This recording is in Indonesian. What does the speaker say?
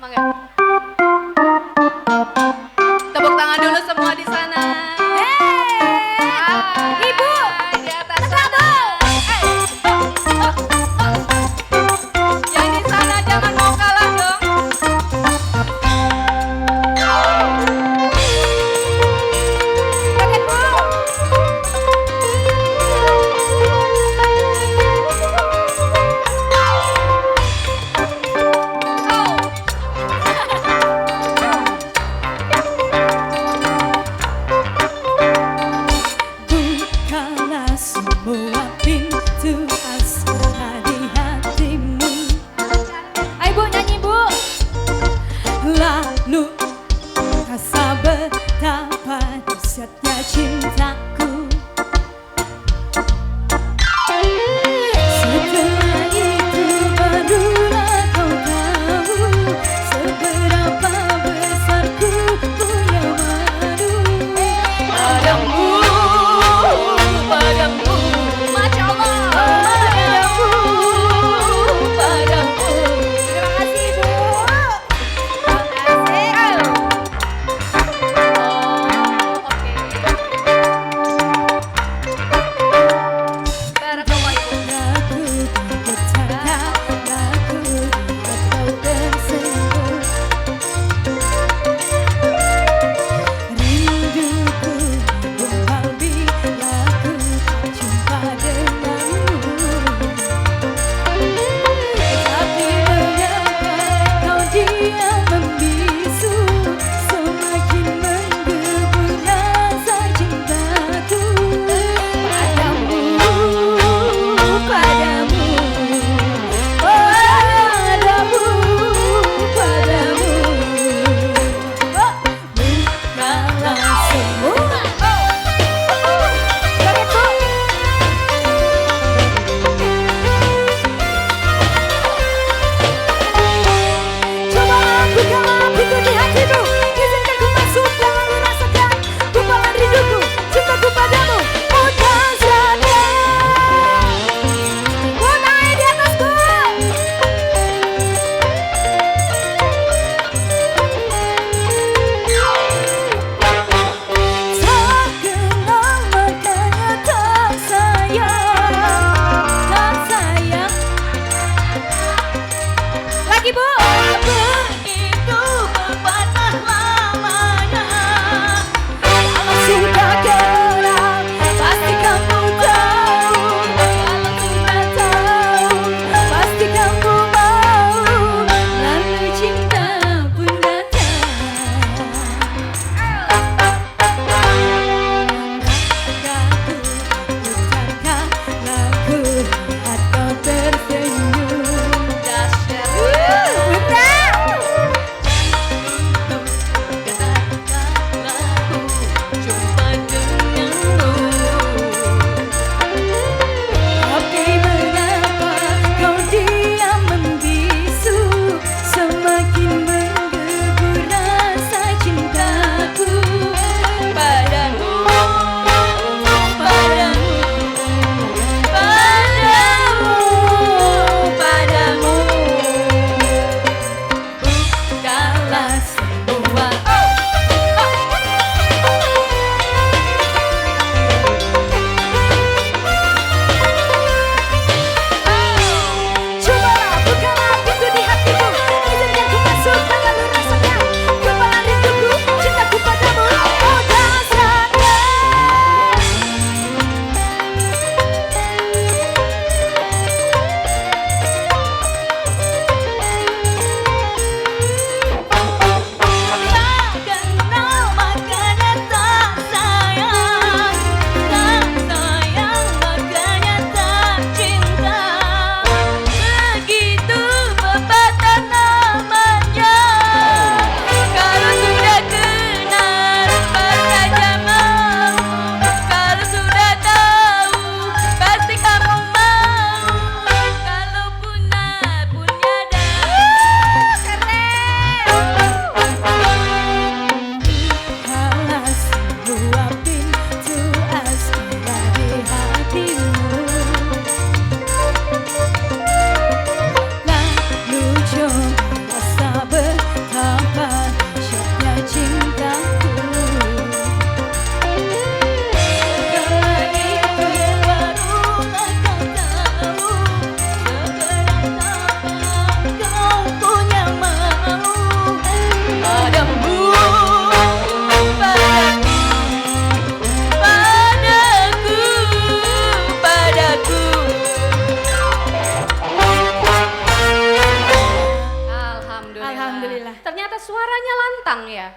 Mangga. Tepuk tangan dulu semua di sana. Hai, Ibu, di atas sana. Yang di sana jangan mau kalah dong. joget Bu. Bukalah semua pintu asmara di hatimu. Ayo Bu, nyanyi Bu. Lalu rasa betapa dahsyatnya cintaku. Setelah itu barulah kau tahu seberapa besar ku punya malu. Padamu, padamu, Masya Allah. padamu, padamu. Terima kasih Bu. Asik. belakang ya.